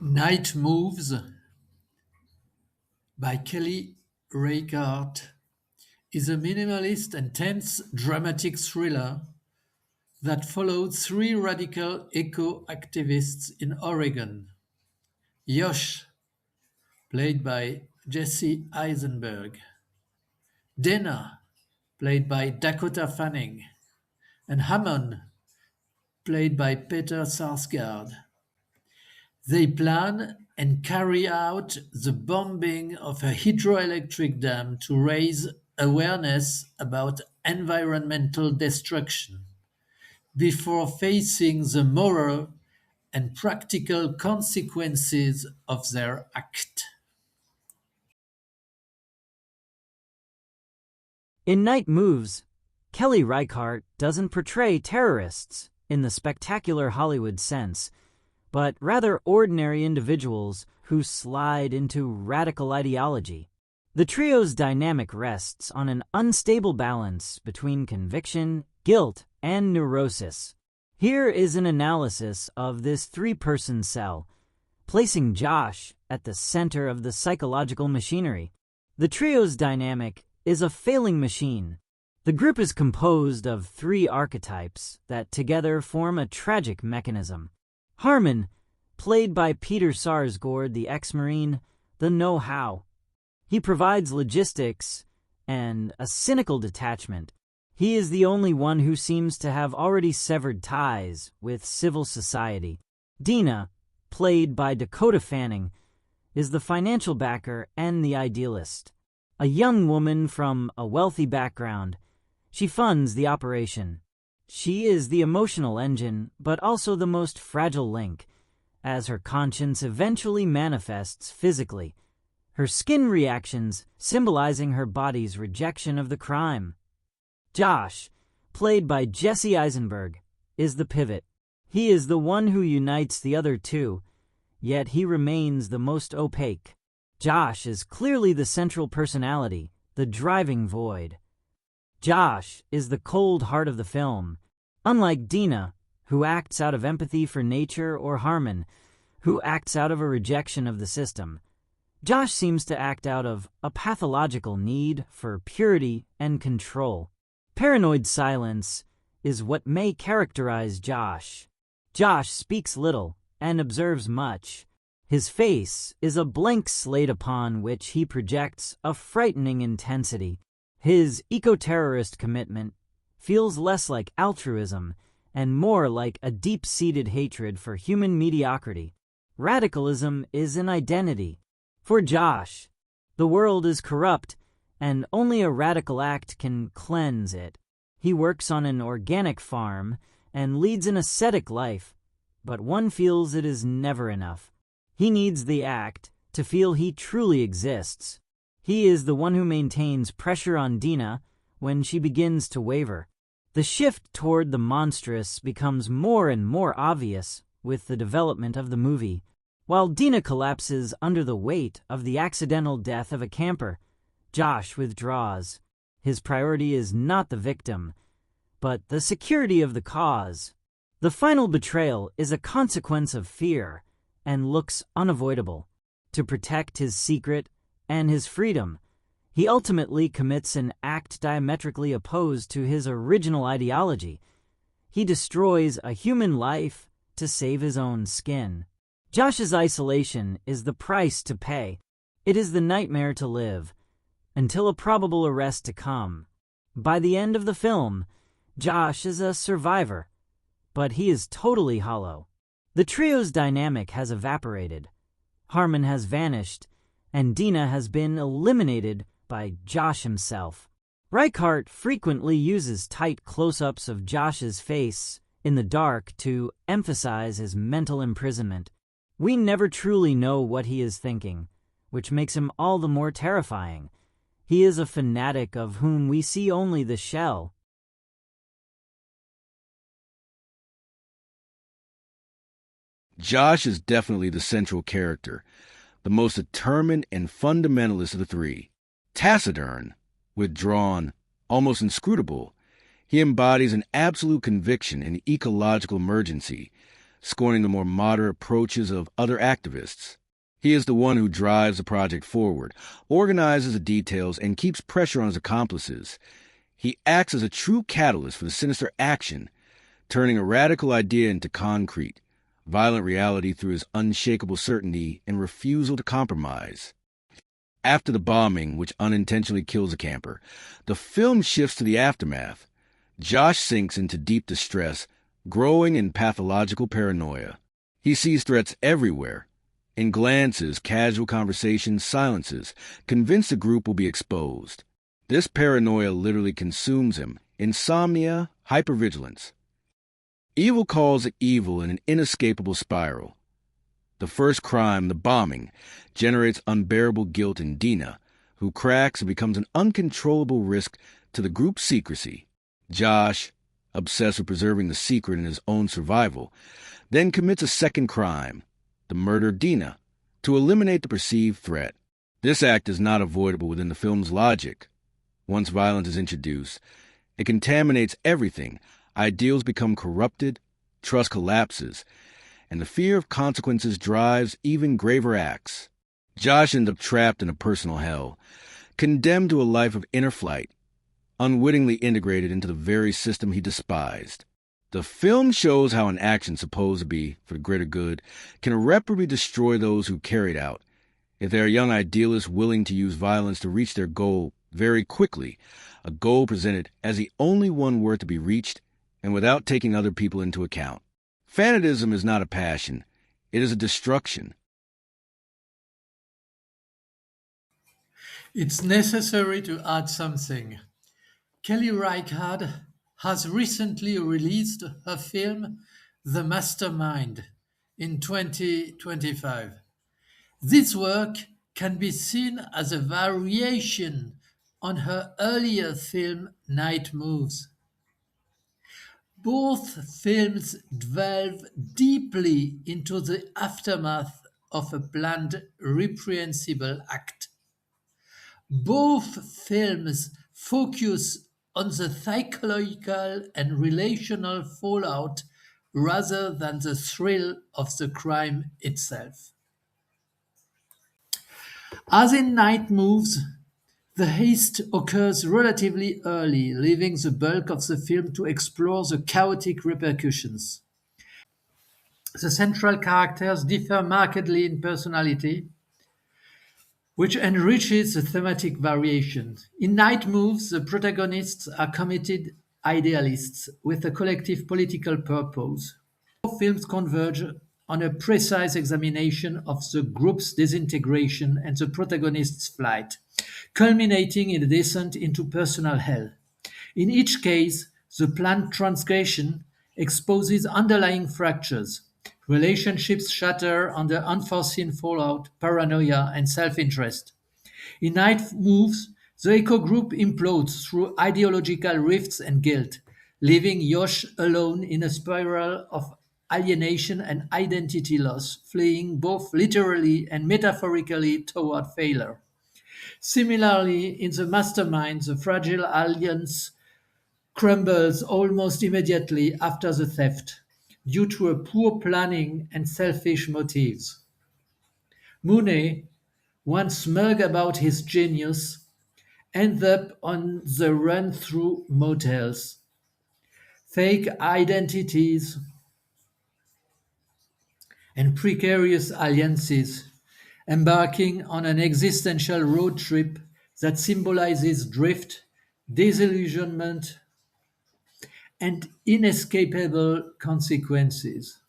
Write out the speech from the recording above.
Night Moves by Kelly Reichardt is a minimalist and tense dramatic thriller that followed three radical eco-activists in Oregon. Yosh, played by Jesse Eisenberg, Dana, played by Dakota Fanning, and Hammond, played by Peter Sarsgaard. They plan and carry out the bombing of a hydroelectric dam to raise awareness about environmental destruction before facing the moral and practical consequences of their act. In Night Moves, Kelly Reichardt doesn't portray terrorists in the spectacular Hollywood sense, but rather ordinary individuals who slide into radical ideology. The trio's dynamic rests on an unstable balance between conviction, guilt, and neurosis. Here is an analysis of this three-person cell, placing Josh at the center of the psychological machinery. The trio's dynamic is a failing machine. The group is composed of three archetypes that together form a tragic mechanism. Harmon, played by Peter Sarsgaard, the ex-Marine, the know-how. He provides logistics and a cynical detachment. He is the only one who seems to have already severed ties with civil society. Dina, played by Dakota Fanning, is the financial backer and the idealist. A young woman from a wealthy background, she funds the operation. She is the emotional engine, but also the most fragile link, as her conscience eventually manifests physically, her skin reactions symbolizing her body's rejection of the crime. Josh, played by Jesse Eisenberg, is the pivot. He is the one who unites the other two, yet he remains the most opaque. Josh is clearly the central personality, the driving void. Josh is the cold heart of the film, unlike Dina, who acts out of empathy for nature, or Harmon, who acts out of a rejection of the system. Josh seems to act out of a pathological need for purity and control. Paranoid silence is what may characterize Josh. Josh speaks little and observes much. His face is a blank slate upon which he projects a frightening intensity. His eco-terrorist commitment feels less like altruism and more like a deep-seated hatred for human mediocrity. Radicalism is an identity. For Josh, the world is corrupt, and only a radical act can cleanse it. He works on an organic farm and leads an ascetic life, but one feels it is never enough. He needs the act to feel he truly exists. He is the one who maintains pressure on Dina when she begins to waver. The shift toward the monstrous becomes more and more obvious with the development of the movie. While Dina collapses under the weight of the accidental death of a camper, Josh withdraws. His priority is not the victim, but the security of the cause. The final betrayal is a consequence of fear and looks unavoidable. To protect his secret and his freedom, he ultimately commits an act diametrically opposed to his original ideology. He destroys a human life to save his own skin. Josh's isolation is the price to pay. It is the nightmare to live, until a probable arrest to come. By the end of the film, Josh is a survivor, but he is totally hollow. The trio's dynamic has evaporated. Harmon has vanished, and Dina has been eliminated by Josh himself. Reichardt frequently uses tight close-ups of Josh's face in the dark to emphasize his mental imprisonment. We never truly know what he is thinking, which makes him all the more terrifying. He is a fanatic of whom we see only the shell. Josh is definitely the central character, the most determined and fundamentalist of the three. Taciturn, withdrawn, almost inscrutable, he embodies an absolute conviction in ecological emergency, scorning the more moderate approaches of other activists. He is the one who drives the project forward, organizes the details, and keeps pressure on his accomplices. He acts as a true catalyst for the sinister action, turning a radical idea into concrete, violent reality through his unshakable certainty and refusal to compromise. After the bombing, which unintentionally kills a camper, the film shifts to the aftermath. Josh sinks into deep distress, growing in pathological paranoia. He sees threats everywhere. In glances, casual conversations, silences, convinced the group will be exposed. This paranoia literally consumes him. Insomnia, hypervigilance. Evil calls it evil in an inescapable spiral. The first crime, the bombing, generates unbearable guilt in Dina, who cracks and becomes an uncontrollable risk to the group's secrecy. Josh, obsessed with preserving the secret in his own survival, then commits a second crime, the murder of Dina, to eliminate the perceived threat. This act is not avoidable within the film's logic. Once violence is introduced, it contaminates everything. Ideals become corrupted, trust collapses, and the fear of consequences drives even graver acts. Josh ends up trapped in a personal hell, condemned to a life of inner flight, unwittingly integrated into the very system he despised. The film shows how an action supposed to be for the greater good can irreparably destroy those who carry it out. If they are young idealists willing to use violence to reach their goal very quickly, a goal presented as the only one worth to be reached and without taking other people into account. Fanatism is not a passion, it is a destruction. It's necessary to add something. Kelly Reichardt has recently released her film The Mastermind in 2025. This work can be seen as a variation on her earlier film Night Moves. Both films delve deeply into the aftermath of a planned reprehensible act. Both films focus on the psychological and relational fallout rather than the thrill of the crime itself. As in Night Moves, the heist occurs relatively early, leaving the bulk of the film to explore the chaotic repercussions. The central characters differ markedly in personality, which enriches the thematic variation. In Night Moves, the protagonists are committed idealists with a collective political purpose. Both films converge on a precise examination of the group's disintegration and the protagonist's flight, culminating in a descent into personal hell. In each case, the planned transgression exposes underlying fractures. Relationships shatter under unforeseen fallout, paranoia, and self-interest. In Night Moves, the Echo Group implodes through ideological rifts and guilt, leaving Yosh alone in a spiral of alienation and identity loss, fleeing both literally and metaphorically toward failure. Similarly, in The Mastermind, the fragile alliance crumbles almost immediately after the theft, due to a poor planning and selfish motives. Mooney, once smug about his genius, ends up on the run through motels, fake identities, and precarious alliances, embarking on an existential road trip that symbolizes drift, disillusionment, and inescapable consequences.